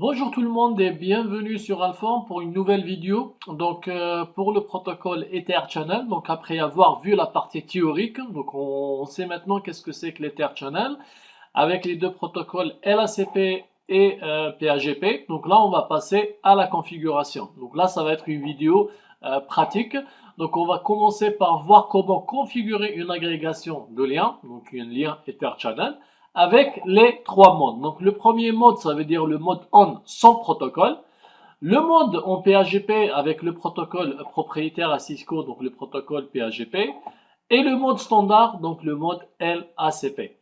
Bonjour tout le monde et bienvenue sur Alphorn pour une nouvelle vidéo. Pour le protocole Ether Channel, donc après avoir vu la partie théorique, donc on sait maintenant qu'est-ce que c'est que l'Ether Channel avec les deux protocoles LACP et PAGP. Donc là on va passer à la configuration. Donc là ça va être une vidéo pratique. Donc on va commencer par voir comment configurer une agrégation de liens, donc un lien Ether Channel avec les trois modes. Donc le premier mode, ça veut dire le mode on sans protocole. Le mode en PAGP avec le protocole propriétaire à Cisco, donc le protocole PAGP. Et le mode standard, donc le mode LACP.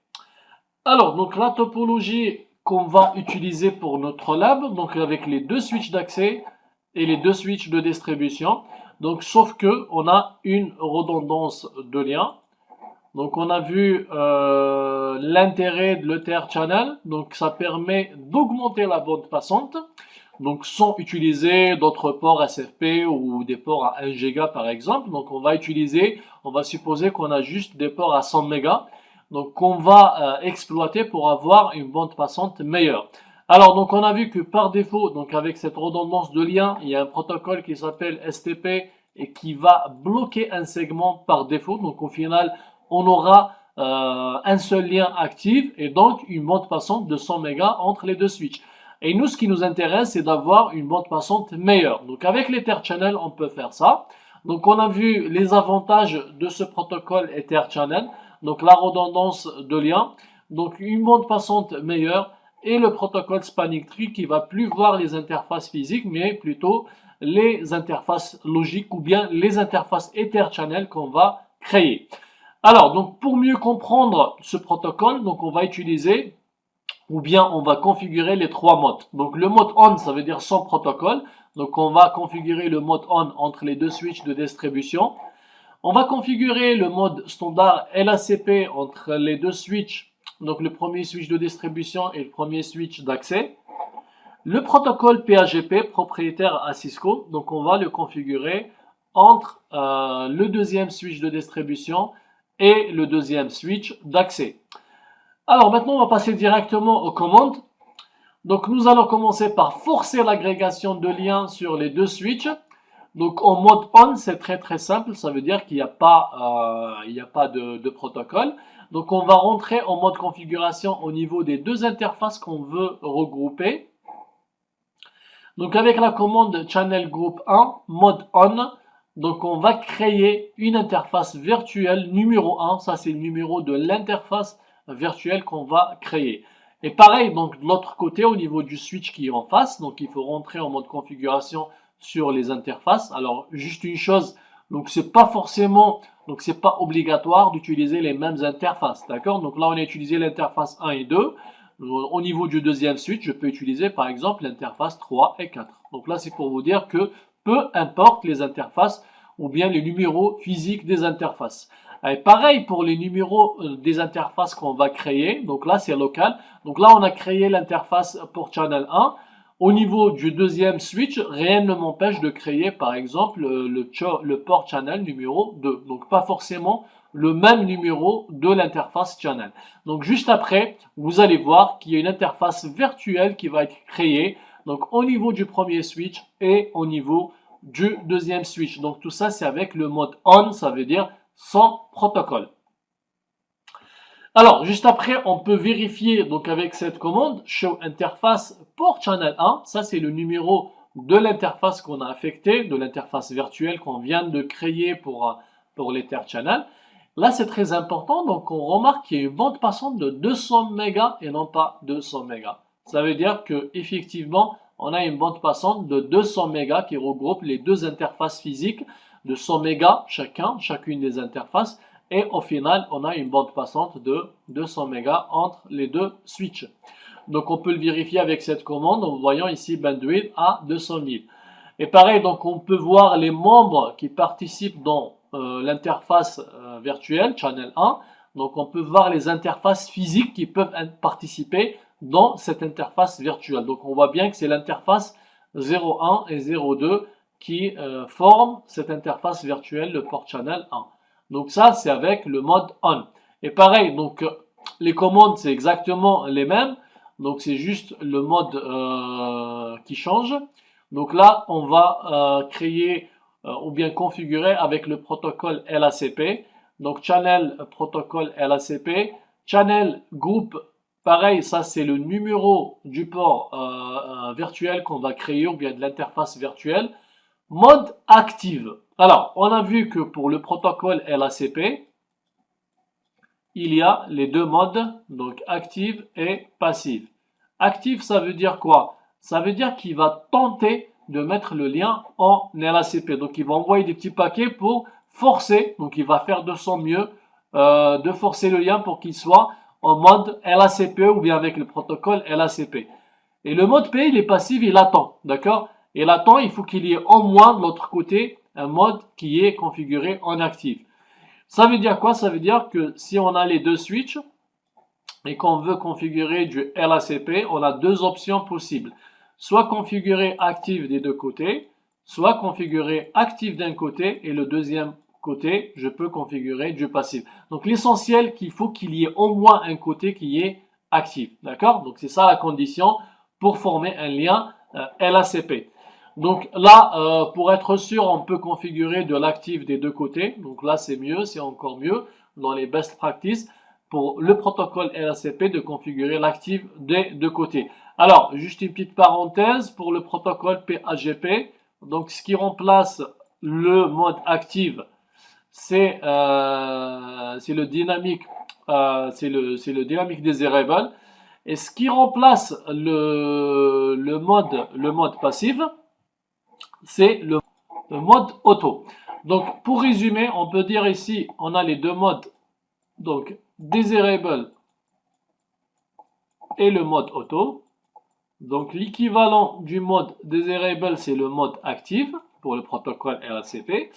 Alors, donc la topologie qu'on va utiliser pour notre lab, donc avec les deux switches d'accès et les deux switches de distribution. Donc, sauf que on a une redondance de lien. Donc on a vu l'intérêt de l'Ether Channel, donc ça permet d'augmenter la bande passante, donc sans utiliser d'autres ports SFP ou des ports à 1 giga par exemple. Donc on va supposer qu'on a juste des ports à 100 mégas, donc qu'on va exploiter pour avoir une bande passante meilleure. Alors donc on a vu que par défaut, donc avec cette redondance de lien, il y a un protocole qui s'appelle STP et qui va bloquer un segment par défaut. Donc au final, on aura un seul lien actif et donc une bande passante de 100 mégas entre les deux switches. Et nous, ce qui nous intéresse, c'est d'avoir une bande passante meilleure. Donc avec l'Ether Channel, on peut faire ça. Donc on a vu les avantages de ce protocole Ether Channel. Donc la redondance de lien, donc une bande passante meilleure et le protocole Spanning Tree qui va plus voir les interfaces physiques mais plutôt les interfaces logiques ou bien les interfaces Ether Channel qu'on va créer. Alors, donc pour mieux comprendre ce protocole, donc on va utiliser ou bien on va configurer les trois modes. Donc le mode on, ça veut dire sans protocole. Donc on va configurer le mode on entre les deux switches de distribution. On va configurer le mode standard LACP entre les deux switches, donc le premier switch de distribution et le premier switch d'accès. Le protocole PAGP propriétaire à Cisco, donc on va le configurer entre le deuxième switch de distribution et le deuxième switch d'accès. Alors maintenant, on va passer directement aux commandes. Donc nous allons commencer par forcer l'agrégation de liens sur les deux switches. Donc en mode on, c'est très simple, ça veut dire qu'il n'y a pas, de protocole. Donc on va rentrer en mode configuration au niveau des deux interfaces qu'on veut regrouper. Donc avec la commande channel group 1, mode on, donc on va créer une interface virtuelle numéro 1, ça c'est le numéro de l'interface virtuelle qu'on va créer. Et pareil, donc de l'autre côté, au niveau du switch qui est en face, donc il faut rentrer en mode configuration sur les interfaces. Alors juste une chose, donc c'est pas obligatoire d'utiliser les mêmes interfaces, d'accord? Donc là on a utilisé l'interface 1 et 2. Au niveau du deuxième switch, je peux utiliser par exemple l'interface 3 et 4. Donc là c'est pour vous dire que peu importe les interfaces ou bien les numéros physiques des interfaces. Et pareil pour les numéros des interfaces qu'on va créer. Donc là, c'est local. Donc là, on a créé l'interface pour channel 1. Au niveau du deuxième switch, rien ne m'empêche de créer, par exemple, le port channel numéro 2. Donc pas forcément le même numéro de l'interface channel. Donc juste après, vous allez voir qu'il y a une interface virtuelle qui va être créée. Donc au niveau du premier switch et au niveau du deuxième switch. Donc tout ça, c'est avec le mode on, ça veut dire sans protocole. Alors, juste après, on peut vérifier donc avec cette commande show interface pour channel 1. Ça, c'est le numéro de l'interface qu'on a affecté, de l'interface virtuelle qu'on vient de créer pour l'Ether Channel. Là, c'est très important. Donc, on remarque qu'il y a une bande passante de 200 mégas et non pas 200 mégas. Ça veut dire que effectivement, on a une bande passante de 200 mégas qui regroupe les deux interfaces physiques de 100 mégas chacune des interfaces. Et au final, on a une bande passante de 200 mégas entre les deux switches. Donc, on peut le vérifier avec cette commande en voyant ici bandwidth à 200 000. Et pareil, donc on peut voir les membres qui participent dans l'interface virtuelle, channel 1. Donc, on peut voir les interfaces physiques qui peuvent participer dans cette interface virtuelle. Donc, on voit bien que c'est l'interface 01 et 02 qui forment cette interface virtuelle, le port channel 1. Donc ça, c'est avec le mode on. Et pareil, donc les commandes, c'est exactement les mêmes. Donc c'est juste le mode qui change. Donc là, on va créer ou bien configurer avec le protocole LACP. Donc channel protocole LACP, channel groupe, pareil, ça c'est le numéro du port virtuel qu'on va créer ou bien de l'interface virtuelle. Mode active. Alors, on a vu que pour le protocole LACP, il y a les deux modes, donc active et passive. Active, ça veut dire quoi? Ça veut dire qu'il va tenter de mettre le lien en LACP. Donc, il va envoyer des petits paquets pour forcer, donc il va faire de son mieux de forcer le lien pour qu'il soit en mode LACP ou bien avec le protocole LACP. Et le mode P, il est passif, il attend, d'accord? Il attend, il faut qu'il y ait au moins de l'autre côté un mode qui est configuré en actif. Ça veut dire quoi? Ça veut dire que si on a les deux switches et qu'on veut configurer du LACP, on a deux options possibles. Soit configurer active des deux côtés, soit configurer active d'un côté et le deuxième côté, je peux configurer du passif. Donc l'essentiel qu'il faut qu'il y ait au moins un côté qui est actif. D'accord? Donc c'est ça la condition pour former un lien LACP. Donc là, pour être sûr, on peut configurer de l'active des deux côtés. Donc là, c'est mieux, c'est encore mieux dans les best practices pour le protocole LACP de configurer l'active des deux côtés. Alors, juste une petite parenthèse pour le protocole PAGP. Donc, ce qui remplace le mode active, c'est le dynamique, c'est le dynamique desirable. Et ce qui remplace le mode passif, c'est le mode auto. Donc, pour résumer, on peut dire ici, on a les deux modes, donc desirable et le mode auto. Donc, l'équivalent du mode desirable, c'est le mode active pour le protocole LACP.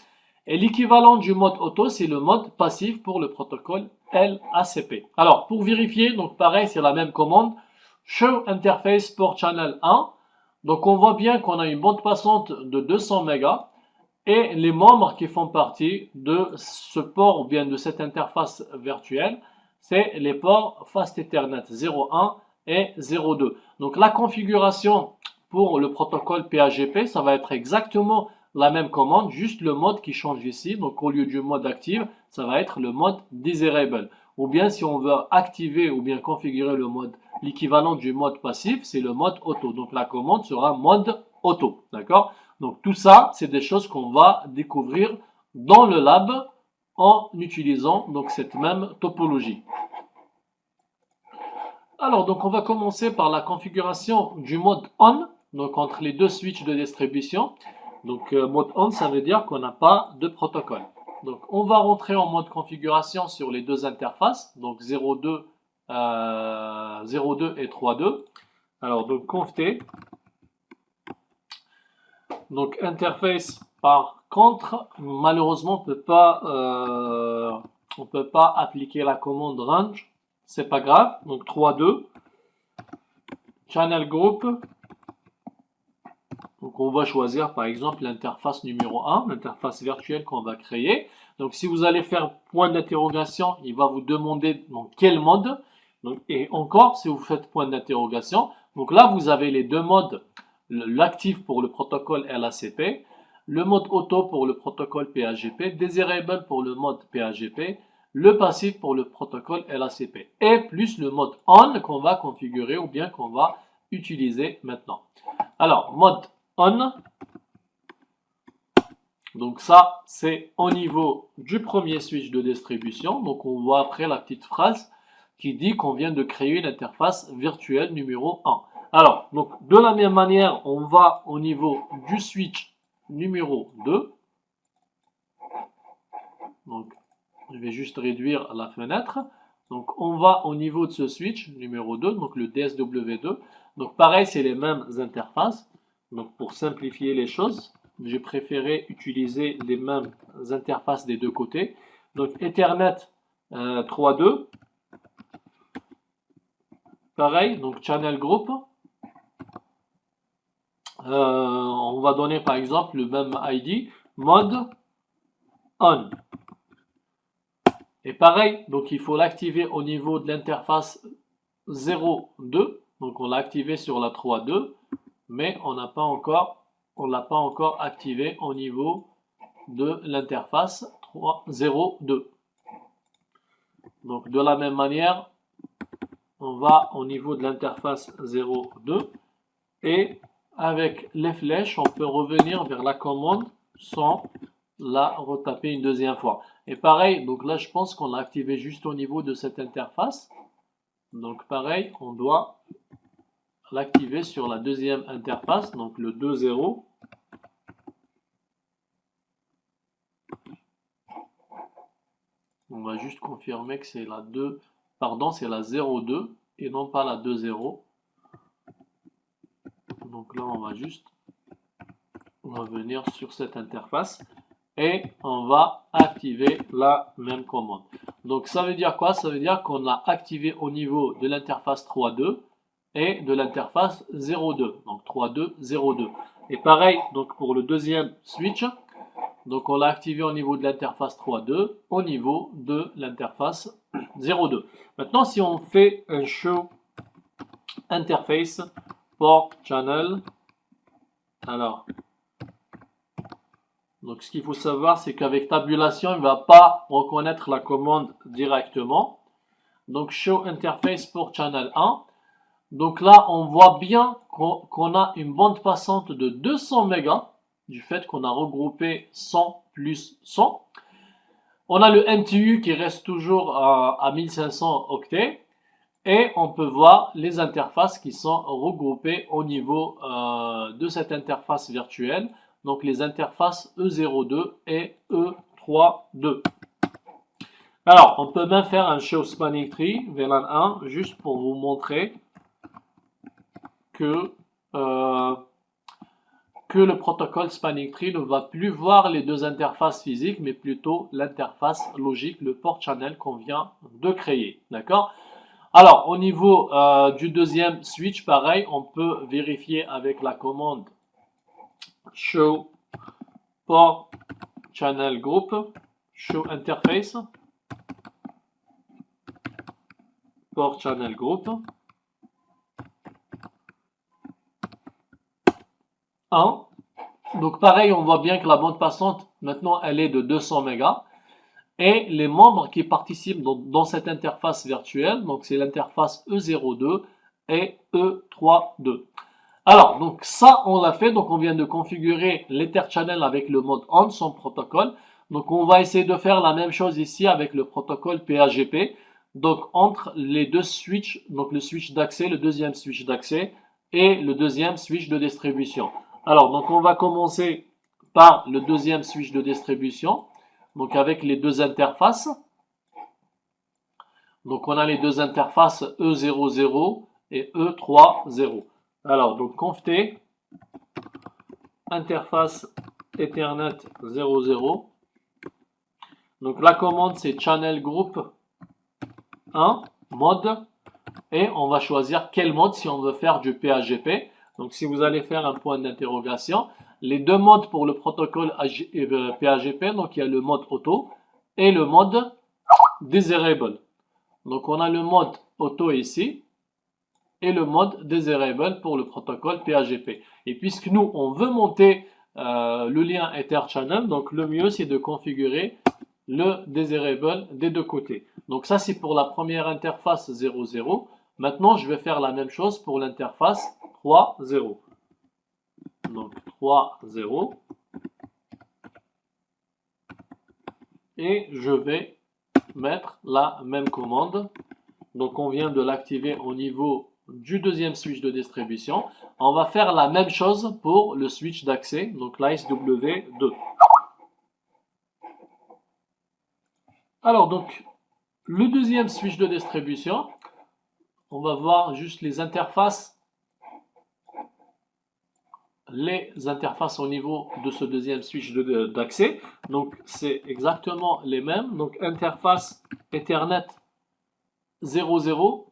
Et l'équivalent du mode auto, c'est le mode passif pour le protocole LACP. Alors, pour vérifier, donc pareil, c'est la même commande. Show interface port channel 1. Donc, on voit bien qu'on a une bande passante de 200 mégas et les membres qui font partie de ce port ou bien de cette interface virtuelle, c'est les ports Fast Ethernet 0.1 et 0.2. Donc, la configuration pour le protocole PAGP, ça va être exactement la même commande, juste le mode qui change ici. Donc, au lieu du mode active, ça va être le mode desirable. Ou bien, si on veut activer ou bien configurer le mode, l'équivalent du mode passif, c'est le mode auto. Donc, la commande sera mode auto. D'accord? Donc, tout ça, c'est des choses qu'on va découvrir dans le lab en utilisant donc cette même topologie. Alors, donc, on va commencer par la configuration du mode on, donc entre les deux switches de distribution. Donc, mode on, ça veut dire qu'on n'a pas de protocole. Donc, on va rentrer en mode configuration sur les deux interfaces, donc 0.2 et 3.2. Alors, donc, conft. Donc, interface, par contre, malheureusement, on peut pas appliquer la commande range. C'est pas grave. Donc, 3.2. Channel group. Donc, on va choisir par exemple l'interface numéro 1, l'interface virtuelle qu'on va créer. Donc, si vous allez faire point d'interrogation, il va vous demander dans quel mode. Donc, et encore, si vous faites point d'interrogation, donc là, vous avez les deux modes. L'actif pour le protocole LACP, le mode auto pour le protocole PAGP, desirable pour le mode PAGP, le passif pour le protocole LACP, et plus le mode on qu'on va configurer ou bien qu'on va utiliser maintenant. Alors, mode on, donc ça, c'est au niveau du premier switch de distribution. Donc, on voit après la petite phrase qui dit qu'on vient de créer une interface virtuelle numéro 1. Alors, donc, de la même manière, on va au niveau du switch numéro 2. Donc, je vais juste réduire la fenêtre. Donc, on va au niveau de ce switch numéro 2, donc le DSW2. Donc, pareil, c'est les mêmes interfaces. Donc, pour simplifier les choses, j'ai préféré utiliser les mêmes interfaces des deux côtés. Donc, Ethernet 3.2. Pareil, donc channel group. On va donner par exemple le même ID, mode on. Et pareil, donc il faut l'activer au niveau de l'interface 0.2. Donc on l'a activé sur la 3.2, mais on l'a pas encore activé au niveau de l'interface 3.0.2. Donc de la même manière, on va au niveau de l'interface 0.2 et avec les flèches, on peut revenir vers la commande sans la retaper une deuxième fois. Et pareil, donc là je pense qu'on l'a activé juste au niveau de cette interface. Donc pareil, on doit l'activer sur la deuxième interface, donc le 2.0. On va juste confirmer que c'est la 2, pardon, c'est la 0.2 et non pas la 2.0. Donc là, on va juste revenir sur cette interface et on va activer la même commande. Donc ça veut dire quoi? Ça veut dire qu'on l'a activé au niveau de l'interface 3.2 et de l'interface 0.2. Donc 3.2, 0.2. Et pareil, donc pour le deuxième switch, donc on l'a activé au niveau de l'interface 3.2, au niveau de l'interface 0.2. Maintenant, si on fait un show interface port channel, alors, donc ce qu'il faut savoir, c'est qu'avec tabulation, il ne va pas reconnaître la commande directement. Donc show interface port channel 1. Donc là, on voit bien qu'on a une bande passante de 200 mégas du fait qu'on a regroupé 100 plus 100. On a le MTU qui reste toujours à 1500 octets. Et on peut voir les interfaces qui sont regroupées au niveau de cette interface virtuelle. Donc les interfaces E02 et E32. Alors, on peut même faire un show spanning tree VLAN 1 juste pour vous montrer que le protocole spanning tree ne va plus voir les deux interfaces physiques, mais plutôt l'interface logique, le port channel qu'on vient de créer. D'accord? Alors, au niveau du deuxième switch, pareil, on peut vérifier avec la commande show port channel group, show interface, port channel group. 1. Donc pareil, on voit bien que la bande passante, maintenant, elle est de 200 mégas. Et les membres qui participent dans cette interface virtuelle, donc c'est l'interface E02 et E32. Alors, donc ça, on l'a fait. Donc, on vient de configurer l'Ether Channel avec le mode ON, son protocole. Donc, on va essayer de faire la même chose ici avec le protocole PAGP. Donc, entre les deux switches, donc le switch d'accès, le deuxième switch d'accès et le deuxième switch de distribution. Alors, donc on va commencer par le deuxième switch de distribution. Donc, avec les deux interfaces. Donc, on a les deux interfaces E00 et E30. Alors, donc conft interface Ethernet 00. Donc la commande c'est channel group 1 mode et on va choisir quel mode si on veut faire du PAGP. Donc si vous allez faire un point d'interrogation, les deux modes pour le protocole PAGP, donc il y a le mode auto et le mode desirable. Donc on a le mode auto ici et le mode desirable pour le protocole PAGP. Et puisque nous, on veut monter le lien Ether Channel, donc le mieux, c'est de configurer le desirable des deux côtés. Donc ça, c'est pour la première interface 00. Maintenant, je vais faire la même chose pour l'interface 3.0. Donc 3.0. Et je vais mettre la même commande. Donc on vient de l'activer au niveau du deuxième switch de distribution. On va faire la même chose pour le switch d'accès, donc l'ASW2. Alors donc, le deuxième switch de distribution, on va voir juste les interfaces au niveau de ce deuxième switch d'accès. Donc c'est exactement les mêmes. Donc interface Ethernet 00.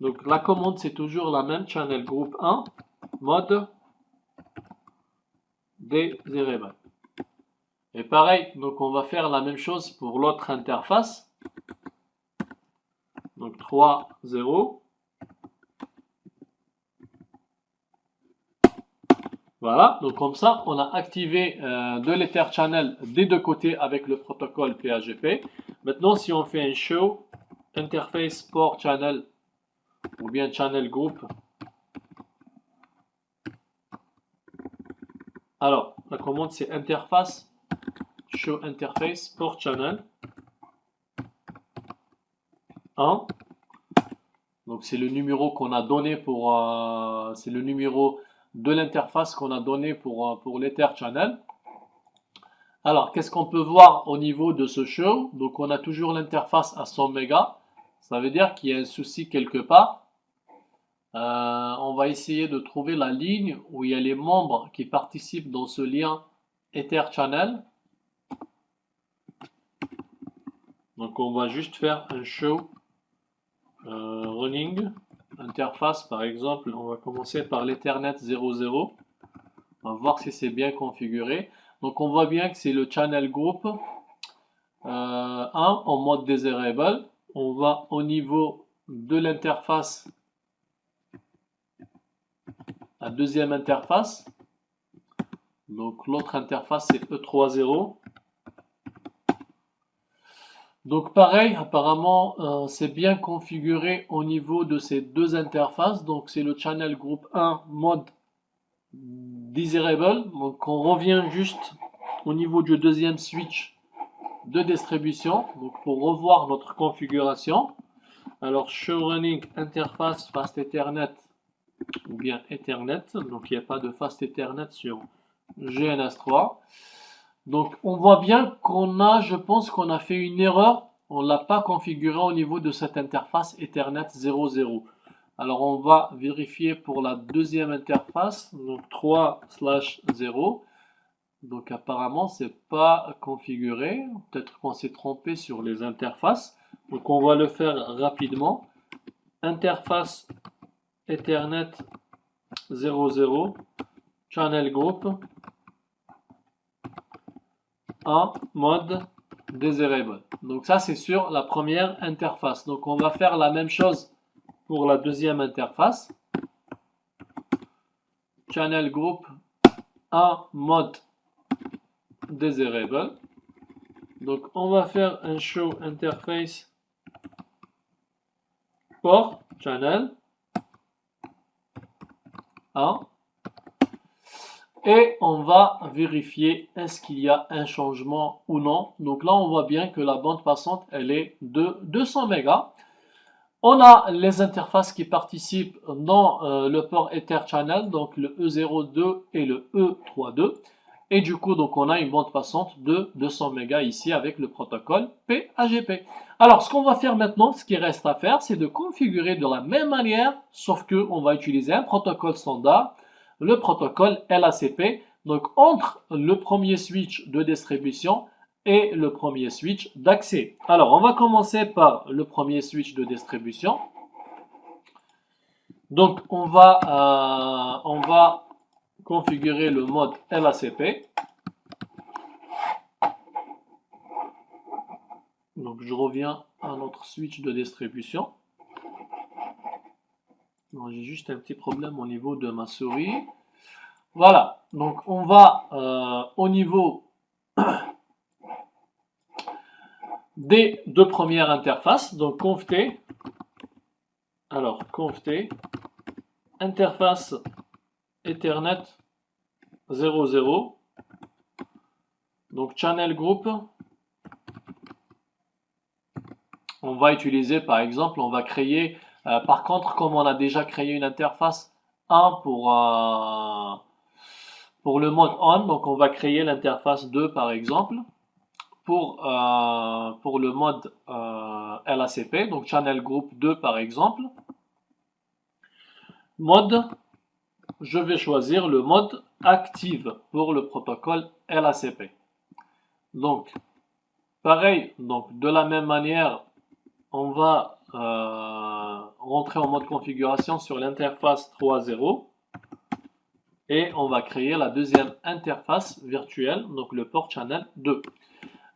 Donc la commande c'est toujours la même, channel group 1, mode desirable. Et pareil, donc on va faire la même chose pour l'autre interface. Donc Donc 3.0. Voilà, donc comme ça, on a activé de l'Ether Channel des deux côtés avec le protocole PHP. Maintenant, si on fait un show interface port channel ou bien channel group, alors la commande c'est interface show interface port channel 1. Donc c'est le numéro qu'on a donné pour c'est le numéro de l'interface qu'on a donné pour l'Ether Channel. Alors, qu'est-ce qu'on peut voir au niveau de ce show? Donc, on a toujours l'interface à 100 mégas. Ça veut dire qu'il y a un souci quelque part. On va essayer de trouver la ligne où il y a les membres qui participent dans ce lien Ether Channel. Donc, on va juste faire un show running. Interface, par exemple, on va commencer par l'Ethernet 00. On va voir si c'est bien configuré. Donc on voit bien que c'est le channel group 1 en mode desirable. On va au niveau de l'interface, la deuxième interface. Donc l'autre interface c'est E30. Donc pareil, apparemment c'est bien configuré au niveau de ces deux interfaces. Donc c'est le channel group 1 mode desirable. Donc on revient juste au niveau du deuxième switch de distribution, donc pour revoir notre configuration. Alors show running interface fast Ethernet ou bien Ethernet, donc il n'y a pas de fast Ethernet sur GNS3. Donc on voit bien je pense qu'on a fait une erreur, on l'a pas configuré au niveau de cette interface Ethernet 00. Alors on va vérifier pour la deuxième interface, donc 3/0. Donc apparemment c'est pas configuré. Peut-être qu'on s'est trompé sur les interfaces. Donc on va le faire rapidement. Interface Ethernet 00 channel group en mode desirable. Donc ça c'est sur la première interface. Donc on va faire la même chose pour la deuxième interface. Channel group en mode desirable. Donc on va faire un show interface port channel 1 et on va vérifier est-ce qu'il y a un changement ou non. Donc là on voit bien que la bande passante elle est de 200 mégas. On a les interfaces qui participent dans le port Ether Channel, donc le E02 et le E32. Et du coup, donc on a une bande passante de 200 mégas ici avec le protocole PHP. Alors, ce qu'on va faire maintenant, ce qui reste à faire, c'est de configurer de la même manière, sauf que on va utiliser un protocole standard, le protocole LACP. Donc, entre le premier switch de distribution et le premier switch d'accès. Alors, on va commencer par le premier switch de distribution. Donc, on va configurer le mode LACP. Donc, je reviens à notre switch de distribution. J'ai juste un petit problème au niveau de ma souris. Voilà, donc on va au niveau des deux premières interfaces, donc conft. Alors conft interface Ethernet 00, donc channel group. On va utiliser par exemple, on va créer, par contre comme on a déjà créé une interface 1 pour le mode on, donc on va créer l'interface 2 par exemple. Pour le mode LACP, donc channel group 2 par exemple. Mode, je vais choisir le mode active pour le protocole LACP. Donc, pareil, donc de la même manière, on va rentrer en mode configuration sur l'interface 3.0 et on va créer la deuxième interface virtuelle, donc le port channel 2.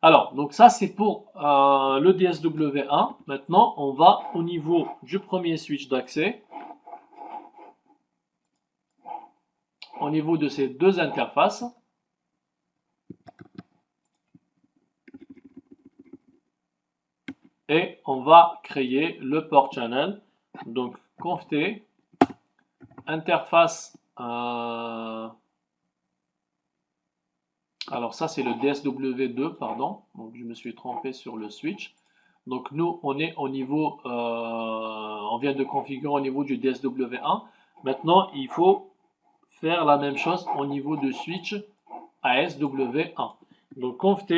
Alors, donc ça c'est pour le DSW1. Maintenant, on va au niveau du premier switch d'accès, au niveau de ces deux interfaces. Et on va créer le port channel. Donc, conft interface. Alors ça c'est le DSW2, pardon. Donc je me suis trompé sur le switch. Donc nous on est au niveau, on vient de configurer au niveau du DSW1. Maintenant il faut faire la même chose au niveau du switch ASW1. Donc conft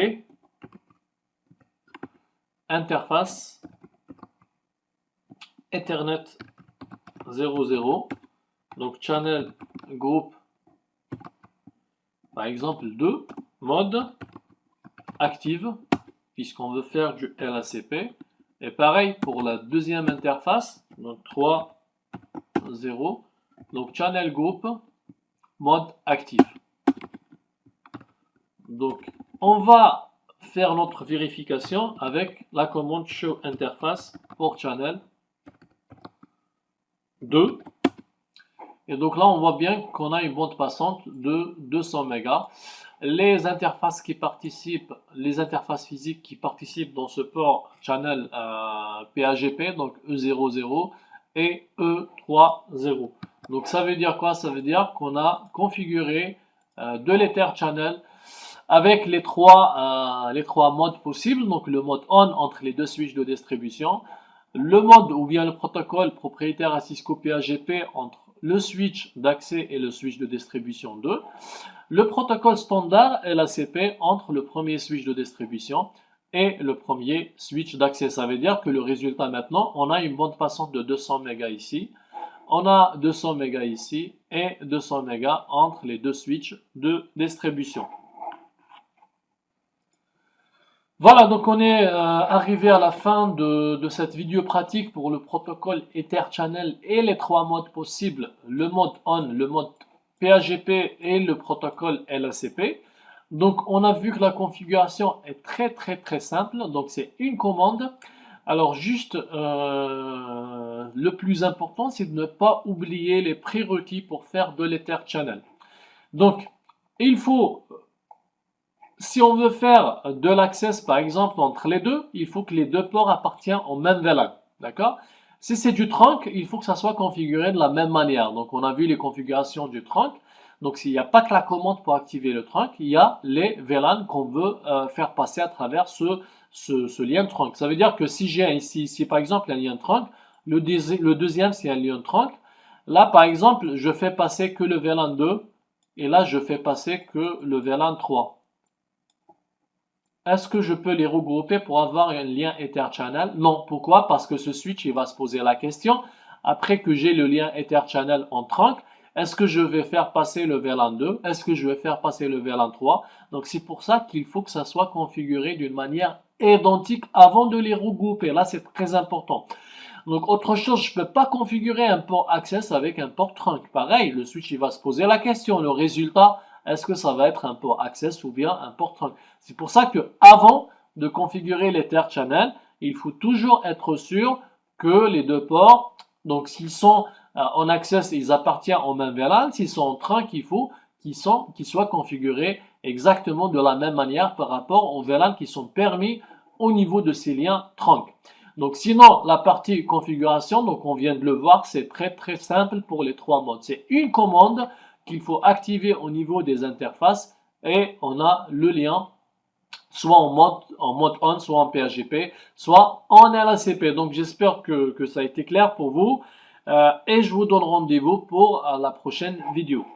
interface Ethernet 00. Donc channel groupe par exemple 2, mode active, puisqu'on veut faire du LACP. Et pareil pour la deuxième interface, donc 3, 0, donc channel group, mode active. Donc on va faire notre vérification avec la commande show interface pour channel 2. Et donc là, on voit bien qu'on a une bande passante de 200 mégas. Les interfaces qui participent, les interfaces physiques qui participent dans ce port channel PAGP, donc E00 et E30. Donc ça veut dire quoi? Ça veut dire qu'on a configuré de l'Ether channel avec les trois modes possibles. Donc le mode on entre les deux switches de distribution, le mode ou bien le protocole propriétaire à Cisco PAGP entre le switch d'accès et le switch de distribution 2, le protocole standard LACP entre le premier switch de distribution et le premier switch d'accès. Ça veut dire que le résultat maintenant, on a une bande passante de 200 mégas ici, on a 200 mégas ici et 200 mégas entre les deux switches de distribution. Voilà, donc on est arrivé à la fin de cette vidéo pratique pour le protocole Ether Channel et les trois modes possibles, le mode ON, le mode PAGP et le protocole LACP. Donc on a vu que la configuration est très simple, donc c'est une commande. Alors juste, le plus important c'est de ne pas oublier les prérequis pour faire de l'Ether Channel. Donc il faut... Si on veut faire de l'access, par exemple, entre les deux, il faut que les deux ports appartiennent au même VLAN. D'accord? Si c'est du trunk, il faut que ça soit configuré de la même manière. Donc, on a vu les configurations du trunk. Donc, s'il n'y a pas que la commande pour activer le trunk, il y a les VLAN qu'on veut faire passer à travers ce lien trunk. Ça veut dire que si j'ai ici, par exemple, un lien trunk, le deuxième, c'est un lien trunk. Là, par exemple, je fais passer que le VLAN 2 et là, je fais passer que le VLAN 3. Est-ce que je peux les regrouper pour avoir un lien Ether Channel? Non. Pourquoi? Parce que ce switch, il va se poser la question. Après que j'ai le lien Ether Channel en trunk, est-ce que je vais faire passer le VLAN 2? Est-ce que je vais faire passer le VLAN 3? Donc, c'est pour ça qu'il faut que ça soit configuré d'une manière identique avant de les regrouper. Là, c'est très important. Donc, autre chose, je ne peux pas configurer un port access avec un port trunk. Pareil, le switch, il va se poser la question. Le résultat, est-ce que ça va être un port access ou bien un port trunk? C'est pour ça que avant de configurer l'Ether Channel, il faut toujours être sûr que les deux ports, donc s'ils sont en access, ils appartiennent au même VLAN. S'ils sont en trunk, il faut qu'ils soient configurés exactement de la même manière par rapport aux VLAN qui sont permis au niveau de ces liens trunk. Donc sinon, la partie configuration, donc on vient de le voir, c'est très simple pour les trois modes. C'est une commande qu'il faut activer au niveau des interfaces et on a le lien soit en mode on, soit en PAGP, soit en LACP. Donc j'espère que ça a été clair pour vous et je vous donne rendez-vous pour la prochaine vidéo.